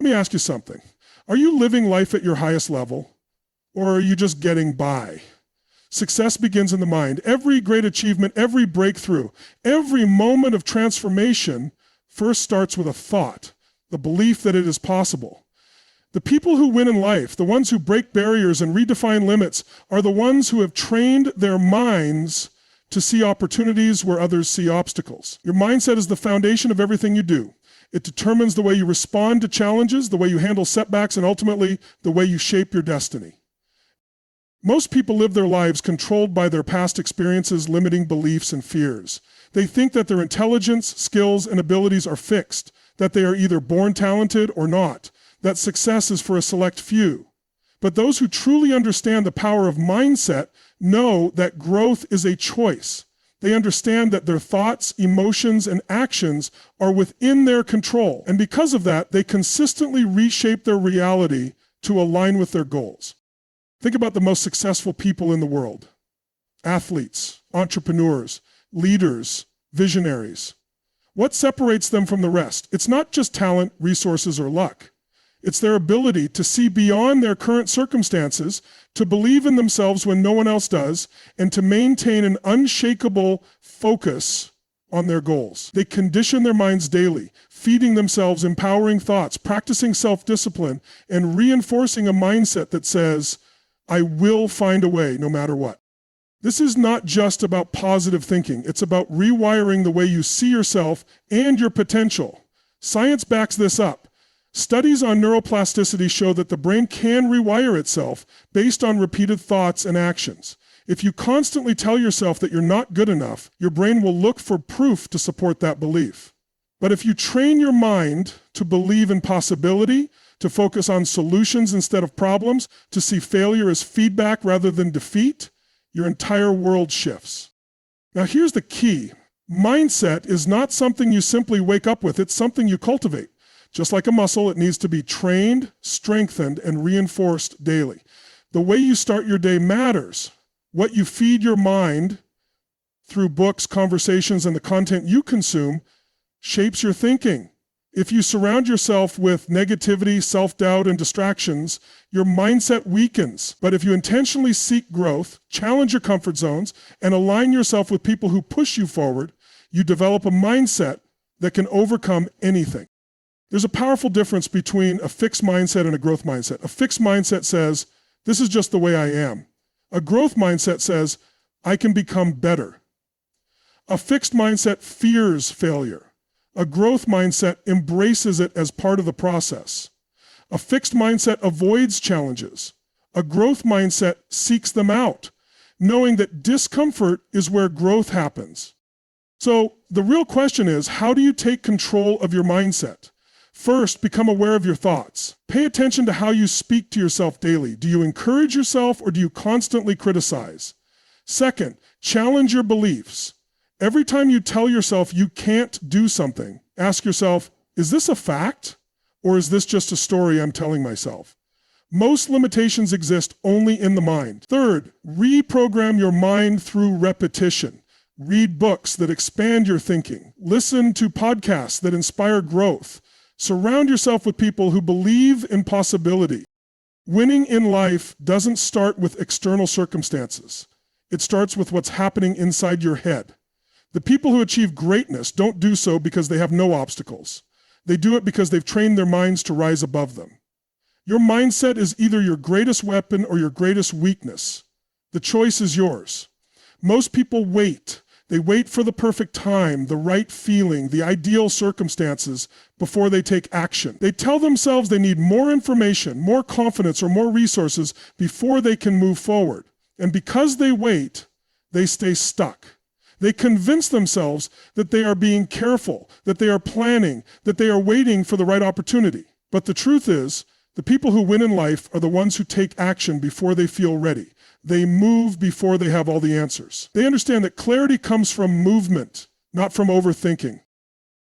Let me ask you something. Are you living life at your highest level, or are you just getting by? Success begins in the mind. Every great achievement, every breakthrough, every moment of transformation first starts with a thought, the belief that it is possible. The people who win in life, the ones who break barriers and redefine limits, are the ones who have trained their minds to see opportunities where others see obstacles. Your mindset is the foundation of everything you do. It determines the way you respond to challenges, the way you handle setbacks, and ultimately, the way you shape your destiny. Most people live their lives controlled by their past experiences, limiting beliefs, and fears. They think that their intelligence, skills, and abilities are fixed, that they are either born talented or not, that success is for a select few. But those who truly understand the power of mindset know that growth is a choice. They understand that their thoughts, emotions, and actions are within their control. And because of that, they consistently reshape their reality to align with their goals. Think about the most successful people in the world. Athletes, entrepreneurs, leaders, visionaries. What separates them from the rest? It's not just talent, resources, or luck. It's their ability to see beyond their current circumstances, to believe in themselves when no one else does, and to maintain an unshakable focus on their goals. They condition their minds daily, feeding themselves empowering thoughts, practicing self-discipline, and reinforcing a mindset that says, I will find a way no matter what. This is not just about positive thinking. It's about rewiring the way you see yourself and your potential. Science backs this up. Studies on neuroplasticity show that the brain can rewire itself based on repeated thoughts and actions. If you constantly tell yourself that you're not good enough, your brain will look for proof to support that belief. But if you train your mind to believe in possibility, to focus on solutions instead of problems, to see failure as feedback rather than defeat, your entire world shifts. Now here's the key. Mindset is not something you simply wake up with, it's something you cultivate. Just like a muscle, it needs to be trained, strengthened, and reinforced daily. The way you start your day matters. What you feed your mind through books, conversations, and the content you consume shapes your thinking. If you surround yourself with negativity, self-doubt, and distractions, your mindset weakens. But if you intentionally seek growth, challenge your comfort zones, and align yourself with people who push you forward, you develop a mindset that can overcome anything. There's a powerful difference between a fixed mindset and a growth mindset. A fixed mindset says, this is just the way I am. A growth mindset says, I can become better. A fixed mindset fears failure. A growth mindset embraces it as part of the process. A fixed mindset avoids challenges. A growth mindset seeks them out, knowing that discomfort is where growth happens. So the real question is, how do you take control of your mindset? First, become aware of your thoughts. Pay attention to how you speak to yourself daily. Do you encourage yourself or do you constantly criticize? Second, challenge your beliefs. Every time you tell yourself you can't do something, ask yourself, is this a fact or is this just a story I'm telling myself? Most limitations exist only in the mind. Third, reprogram your mind through repetition. Read books that expand your thinking. Listen to podcasts that inspire growth. Surround yourself with people who believe in possibility. Winning in life doesn't start with external circumstances. It starts with what's happening inside your head. The people who achieve greatness don't do so because they have no obstacles. They do it because they've trained their minds to rise above them. Your mindset is either your greatest weapon or your greatest weakness. The choice is yours. Most people wait. They wait for the perfect time, the right feeling, the ideal circumstances before they take action. They tell themselves they need more information, more confidence, or more resources before they can move forward. And because they wait, they stay stuck. They convince themselves that they are being careful, that they are planning, that they are waiting for the right opportunity. But the truth is, the people who win in life are the ones who take action before they feel ready. They move before they have all the answers. They understand that clarity comes from movement, not from overthinking.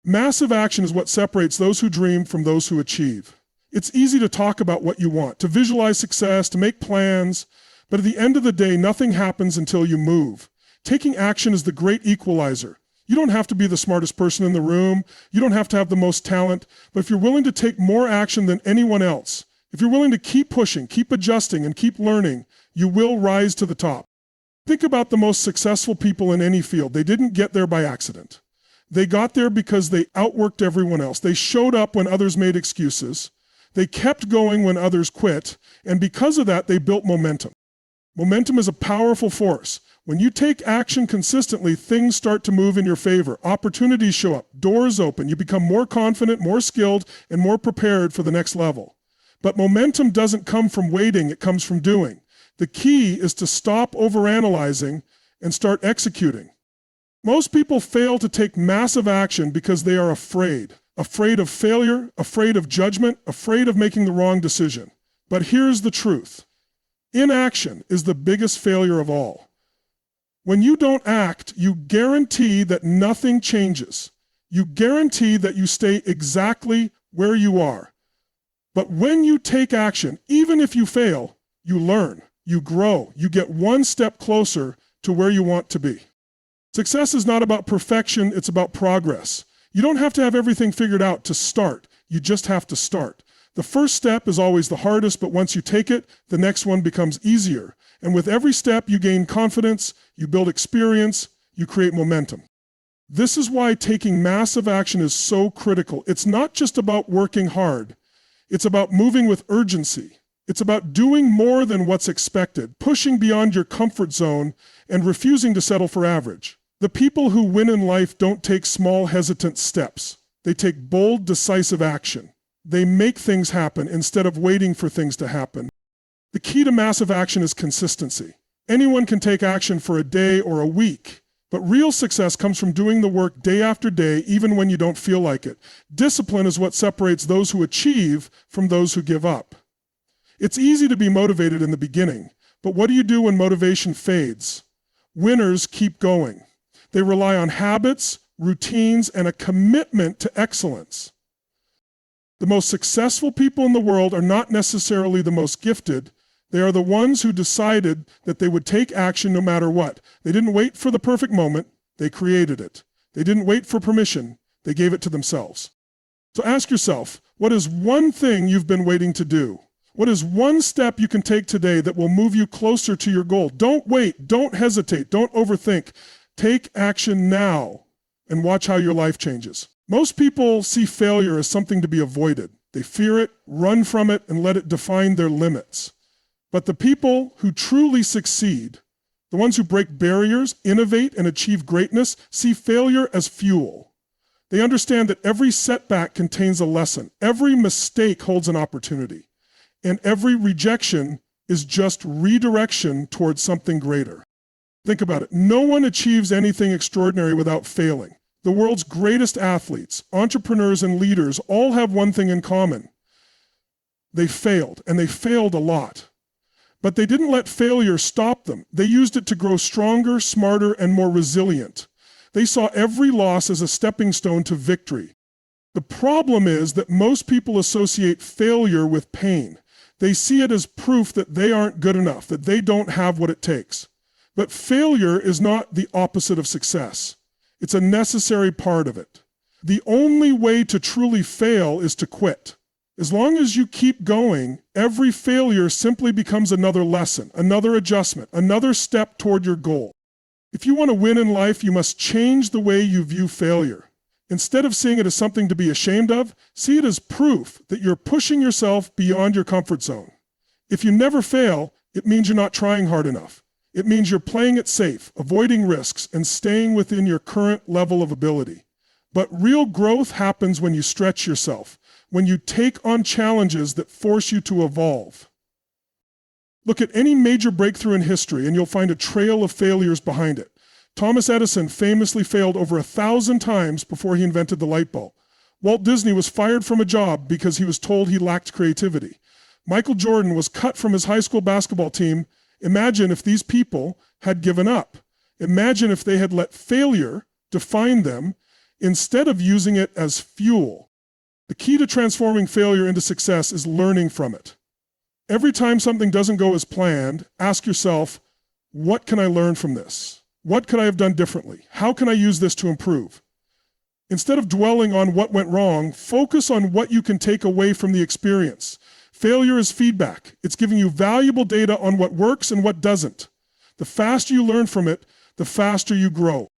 Massive action is what separates those who dream from those who achieve. It's easy to talk about what you want, to visualize success, to make plans, but at the end of the day, nothing happens until you move. Taking action is the great equalizer. You don't have to be the smartest person in the room. You don't have to have the most talent. But if you're willing to take more action than anyone else, if you're willing to keep pushing, keep adjusting, and keep learning, you will rise to the top. Think about the most successful people in any field. They didn't get there by accident. They got there because they outworked everyone else. They showed up when others made excuses. They kept going when others quit. And because of that, they built momentum. Momentum is a powerful force. When you take action consistently, things start to move in your favor. Opportunities show up, doors open, you become more confident, more skilled, and more prepared for the next level. But momentum doesn't come from waiting, it comes from doing. The key is to stop overanalyzing and start executing. Most people fail to take massive action because they are afraid. Afraid of failure, afraid of judgment, afraid of making the wrong decision. But here's the truth. Inaction is the biggest failure of all. When you don't act, you guarantee that nothing changes. You guarantee that you stay exactly where you are. But when you take action, even if you fail, you learn, you grow, you get one step closer to where you want to be. Success is not about perfection, it's about progress. You don't have to have everything figured out to start. You just have to start. The first step is always the hardest, but once you take it, the next one becomes easier. And with every step, you gain confidence, you build experience, you create momentum. This is why taking massive action is so critical. It's not just about working hard. It's about moving with urgency. It's about doing more than what's expected, pushing beyond your comfort zone, and refusing to settle for average. The people who win in life don't take small, hesitant steps. They take bold, decisive action. They make things happen instead of waiting for things to happen. The key to massive action is consistency. Anyone can take action for a day or a week, but real success comes from doing the work day after day, even when you don't feel like it. Discipline is what separates those who achieve from those who give up. It's easy to be motivated in the beginning, but what do you do when motivation fades? Winners keep going. They rely on habits, routines, and a commitment to excellence. The most successful people in the world are not necessarily the most gifted. They are the ones who decided that they would take action no matter what. They didn't wait for the perfect moment, they created it. They didn't wait for permission, they gave it to themselves. So ask yourself, what is one thing you've been waiting to do? What is one step you can take today that will move you closer to your goal? Don't wait, don't hesitate, don't overthink. Take action now and watch how your life changes. Most people see failure as something to be avoided. They fear it, run from it, and let it define their limits. But the people who truly succeed, the ones who break barriers, innovate, and achieve greatness, see failure as fuel. They understand that every setback contains a lesson, every mistake holds an opportunity, and every rejection is just redirection towards something greater. Think about it. No one achieves anything extraordinary without failing. The world's greatest athletes, entrepreneurs, and leaders all have one thing in common. They failed, and they failed a lot. But they didn't let failure stop them. They used it to grow stronger, smarter, and more resilient. They saw every loss as a stepping stone to victory. The problem is that most people associate failure with pain. They see it as proof that they aren't good enough, that they don't have what it takes. But failure is not the opposite of success. It's a necessary part of it. The only way to truly fail is to quit. As long as you keep going, every failure simply becomes another lesson, another adjustment, another step toward your goal. If you want to win in life, you must change the way you view failure. Instead of seeing it as something to be ashamed of, see it as proof that you're pushing yourself beyond your comfort zone. If you never fail, it means you're not trying hard enough. It means you're playing it safe, avoiding risks, and staying within your current level of ability. But real growth happens when you stretch yourself, when you take on challenges that force you to evolve. Look at any major breakthrough in history and you'll find a trail of failures behind it. Thomas Edison famously failed over 1,000 times before he invented the light bulb. Walt Disney was fired from a job because he was told he lacked creativity. Michael Jordan was cut from his high school basketball team. Imagine if these people had given up. Imagine if they had let failure define them instead of using it as fuel. The key to transforming failure into success is learning from it. Every time something doesn't go as planned, ask yourself, what can I learn from this? What could I have done differently? How can I use this to improve? Instead of dwelling on what went wrong, focus on what you can take away from the experience. Failure is feedback. It's giving you valuable data on what works and what doesn't. The faster you learn from it, the faster you grow.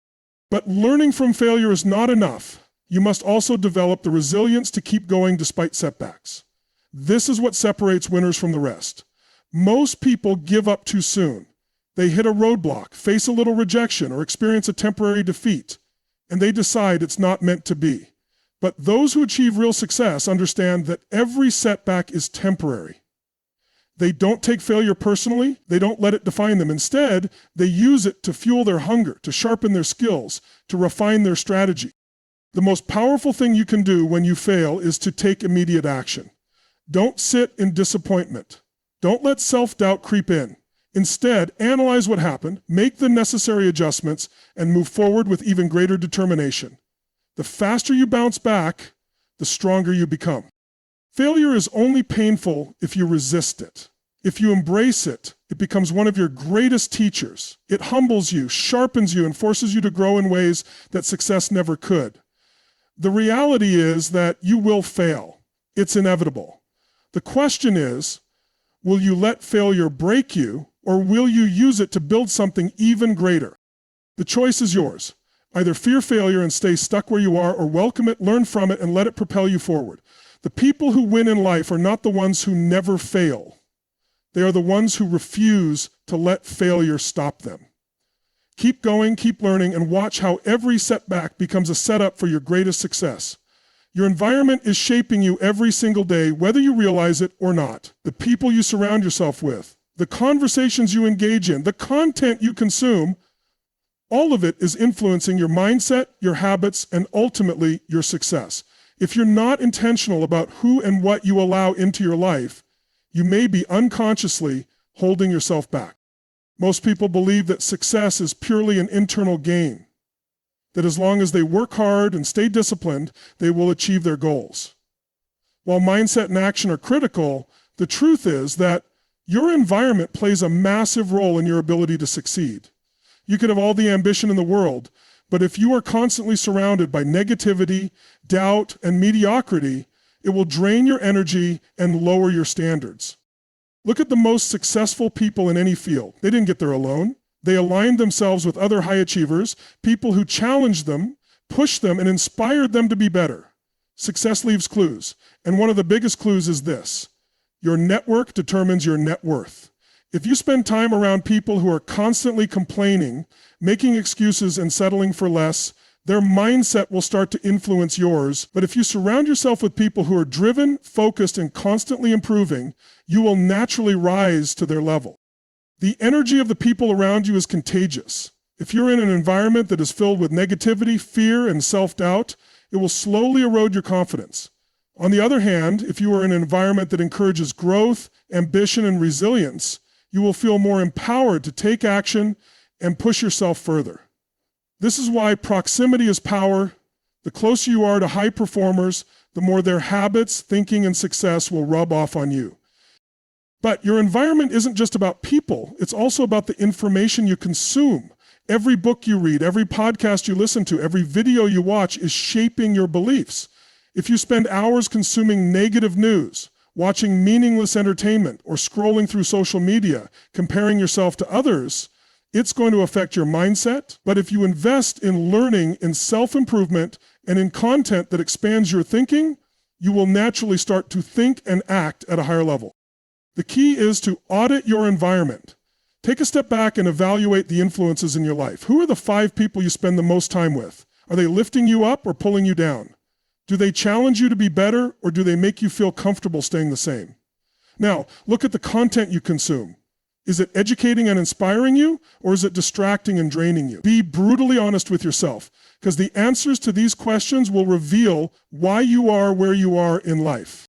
But learning from failure is not enough. You must also develop the resilience to keep going despite setbacks. This is what separates winners from the rest. Most people give up too soon. They hit a roadblock, face a little rejection, or experience a temporary defeat, and they decide it's not meant to be. But those who achieve real success understand that every setback is temporary. They don't take failure personally. They don't let it define them. Instead, they use it to fuel their hunger, to sharpen their skills, to refine their strategy. The most powerful thing you can do when you fail is to take immediate action. Don't sit in disappointment. Don't let self-doubt creep in. Instead, analyze what happened, make the necessary adjustments, and move forward with even greater determination. The faster you bounce back, the stronger you become. Failure is only painful if you resist it. If you embrace it, it becomes one of your greatest teachers. It humbles you, sharpens you, and forces you to grow in ways that success never could. The reality is that you will fail. It's inevitable. The question is, will you let failure break you, or will you use it to build something even greater? The choice is yours. Either fear failure and stay stuck where you are, or welcome it, learn from it, and let it propel you forward. The people who win in life are not the ones who never fail. They are the ones who refuse to let failure stop them. Keep going, keep learning, and watch how every setback becomes a setup for your greatest success. Your environment is shaping you every single day, whether you realize it or not. The people you surround yourself with, the conversations you engage in, the content you consume, all of it is influencing your mindset, your habits, and ultimately your success. If you're not intentional about who and what you allow into your life, you may be unconsciously holding yourself back. Most people believe that success is purely an internal gain, that as long as they work hard and stay disciplined, they will achieve their goals. While mindset and action are critical, the truth is that your environment plays a massive role in your ability to succeed. You could have all the ambition in the world, but if you are constantly surrounded by negativity, doubt, and mediocrity, it will drain your energy and lower your standards. Look at the most successful people in any field. They didn't get there alone. They aligned themselves with other high achievers, people who challenged them, pushed them, and inspired them to be better. Success leaves clues, and one of the biggest clues is this: your network determines your net worth. If you spend time around people who are constantly complaining, making excuses, and settling for less, their mindset will start to influence yours. But if you surround yourself with people who are driven, focused, and constantly improving, you will naturally rise to their level. The energy of the people around you is contagious. If you're in an environment that is filled with negativity, fear, and self-doubt, it will slowly erode your confidence. On the other hand, if you are in an environment that encourages growth, ambition, and resilience, you will feel more empowered to take action and push yourself further. This is why proximity is power. The closer you are to high performers, the more their habits, thinking, and success will rub off on you. But your environment isn't just about people. It's also about the information you consume. Every book you read, every podcast you listen to, every video you watch is shaping your beliefs. If you spend hours consuming negative news, watching meaningless entertainment, or scrolling through social media, comparing yourself to others, it's going to affect your mindset. But if you invest in learning, in self-improvement, and in content that expands your thinking, you will naturally start to think and act at a higher level. The key is to audit your environment. Take a step back and evaluate the influences in your life. Who are the 5 people you spend the most time with? Are they lifting you up or pulling you down? Do they challenge you to be better, or do they make you feel comfortable staying the same? Now, look at the content you consume. Is it educating and inspiring you, or is it distracting and draining you? Be brutally honest with yourself, because the answers to these questions will reveal why you are where you are in life.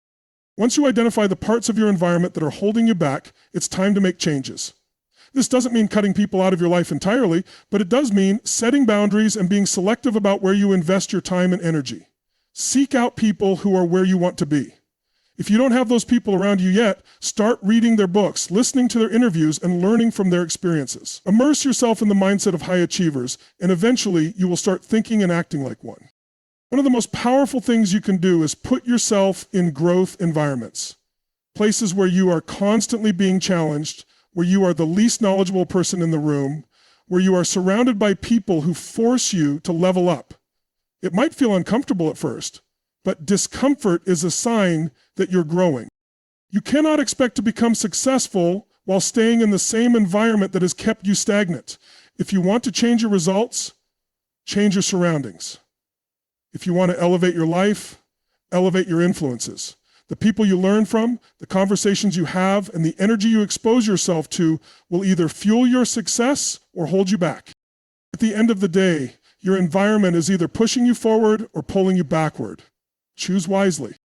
Once you identify the parts of your environment that are holding you back, it's time to make changes. This doesn't mean cutting people out of your life entirely, but it does mean setting boundaries and being selective about where you invest your time and energy. Seek out people who are where you want to be. If you don't have those people around you yet, start reading their books, listening to their interviews, and learning from their experiences. Immerse yourself in the mindset of high achievers, and eventually you will start thinking and acting like one. One of the most powerful things you can do is put yourself in growth environments, places where you are constantly being challenged, where you are the least knowledgeable person in the room, where you are surrounded by people who force you to level up. It might feel uncomfortable at first, but discomfort is a sign that you're growing. You cannot expect to become successful while staying in the same environment that has kept you stagnant. If you want to change your results, change your surroundings. If you want to elevate your life, elevate your influences. The people you learn from, the conversations you have, and the energy you expose yourself to will either fuel your success or hold you back. At the end of the day, your environment is either pushing you forward or pulling you backward. Choose wisely.